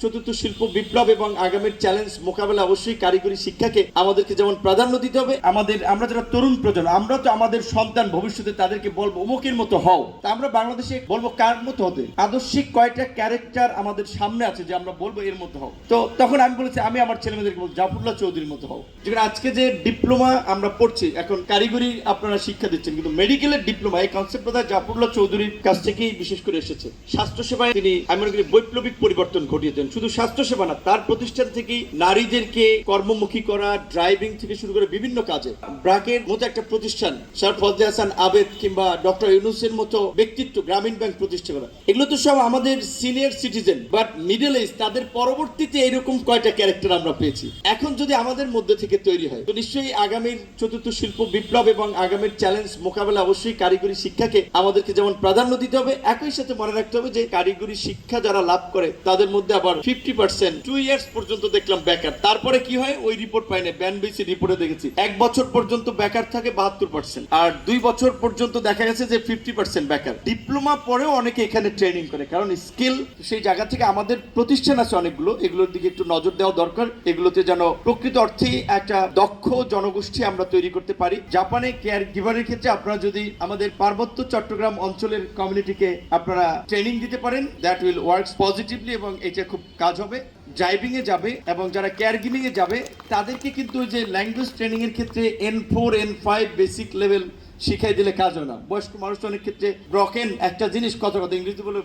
চতুর্থ শিল্প বিপ্লব এবং আগামীর চ্যালেঞ্জ মোকাবেলা অবশ্যই কারিগরি শিক্ষাকে আমাদেরকে যেমন প্রাধান্য দিতে হবে, আমরা যারা তরুণ প্রজন্ম আমরা তো আমাদের সন্তান ভবিষ্যতে তাদেরকে বলবো অমুকের মতো হও। তা আমরা বাংলাদেশে বলবো কার মতো হতে, আদর্শিক কয়টা ক্যারেক্টার আমাদের সামনে আছে যে আমরা বলবো এর মতো হও। তো তখন আমি বলেছি আমি আমার ছেলেমেয়েদেরকে বলবো জাফরুল্লাহ চৌধুরীর মতো হও। যেখানে আজকে যে ডিপ্লোমা আমরা পড়ছি, এখন কারিগরি আপনারা শিক্ষা দিচ্ছেন, কিন্তু মেডিকেলের ডিপ্লোমা এই কনসেপ্ট বোধহয় জাফরুল্লাহ চৌধুরীর কাছ থেকেই বিশেষ করে এসেছে। স্বাস্থ্যসেবায় তিনি আমি মনে করি বৈপ্লবিক পরিবর্তন ঘটিয়েছেন। শুধু স্বাস্থ্যসেবা না, তার প্রতিষ্ঠান থেকেই নারীদেরকে কর্মমুখী করা, ড্রাইভিং থেকে শুরু করে বিভিন্ন কাজে ব্র্যাকের মতো একটা প্রতিষ্ঠান, স্যার ফজলে হাসান আবেদ কিংবা ডক্টর ইউনূসের মতো ব্যক্তিত্ব গ্রামীণ ব্যাংক প্রতিষ্ঠা করা, এগুলো তো সব আমাদের senior citizen, but middle age তাদের পরবর্তীতে এরকম কয়টা ক্যারেক্টার আমরা পেয়েছি। এখন যদি আমাদের মধ্যে থেকে তৈরি হয় তো নিশ্চয়ই আগামীর চতুর্থ শিল্প বিপ্লব এবং আগামীর চ্যালেঞ্জ মোকাবেলা অবশ্যই কারিগরি শিক্ষাকে আমাদেরকে যেমন প্রাধান্য দিতে হবে, একই সাথে মনে রাখতে হবে যে কারিগরি শিক্ষা যারা লাভ করে তাদের মধ্যে আবার 50% 2 ইয়ার্স পর্যন্ত দেখলাম বেকার। তারপরে কি হয় ওই রিপোর্ট পাই না, ব্যানবিসি রিপোর্টে দেখেছি 1 বছর পর্যন্ত বেকার থাকে 72%, আর 2 বছর পর্যন্ত দেখা গেছে যে 50% বেকার। ডিপ্লোমা পরেও অনেকে এখানে ট্রেনিং করে, কারণ স্কিল সেই জায়গা থেকে আমাদের প্রতিষ্ঠান আছে অনেকগুলো, এগুলোর দিকে একটু নজর দেওয়া দরকার। এগুলোতে যেন প্রকৃত অর্থে একটা দক্ষ জনগোষ্ঠী আমরা তৈরি করতে পারি। জাপানে কেয়ার গিভারের ক্ষেত্রে আপনারা যদি আমাদের পার্বত্য চট্টগ্রাম অঞ্চলের কমিউনিটিকে আপনারা ট্রেনিং দিতে পারেন, দ্যাট উইল ওয়ার্কস পজিটিভলি এবং এটা খুব কাজ হবে। ড্রাইভিং এ যাবে এবং যারা কেয়ার গিভিং এ যাবে তাদেরকে কিন্তু যে ল্যাঙ্গুয়েজ ট্রেনিং এর ক্ষেত্রে N4 N5 বেসিক লেভেল শিখাই দিলে কাজ হয় না। বয়স্ক মানুষ অনেক ক্ষেত্রে ব্রকেন একটা জিনিস কথা ইংরেজি বলে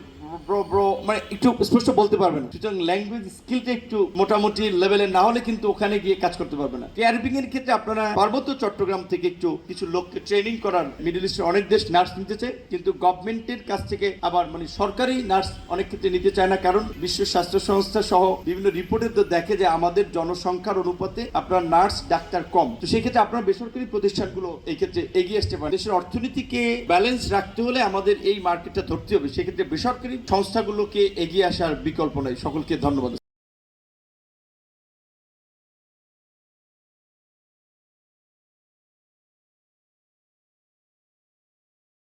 মানে একটু স্পষ্ট বলতে পারবে না, সুতরাং ল্যাঙ্গুয়েজ স্কিলটা একটু মোটামুটি লেভেলের না হলে কিন্তু ওখানে গিয়ে কাজ করতে পারবে না। কেয়ারবিং এর ক্ষেত্রে আপনারা পার্বত্য চট্টগ্রাম থেকে একটু কিছু লোককে ট্রেনিং করার, মিডল ইস্টের অনেক দেশ নার্স নিতে চায় কিন্তু গভর্নমেন্টের কাছ থেকে আবার মানে সরকারি নার্স অনেক ক্ষেত্রে নিতে চায় না, কারণ বিশ্ব স্বাস্থ্য সংস্থা সহ বিভিন্ন রিপোর্টে তো দেখে যে আমাদের জনসংখ্যার অনুপাতে আপনার নার্স ডাক্তার কম। তো সেই ক্ষেত্রে আপনার বেসরকারি প্রতিষ্ঠানগুলো এই ক্ষেত্রে এগিয়ে আসতে পারে। দেশের অর্থনীতিকে ব্যালেন্স রাখতে হলে আমাদের এই মার্কেটটা ধরতে হবে, সেক্ষেত্রে বেসরকারি সংস্থাগুলোকে এগিয়ে আসার বিকল্প নাই। সকলকে ধন্যবাদ।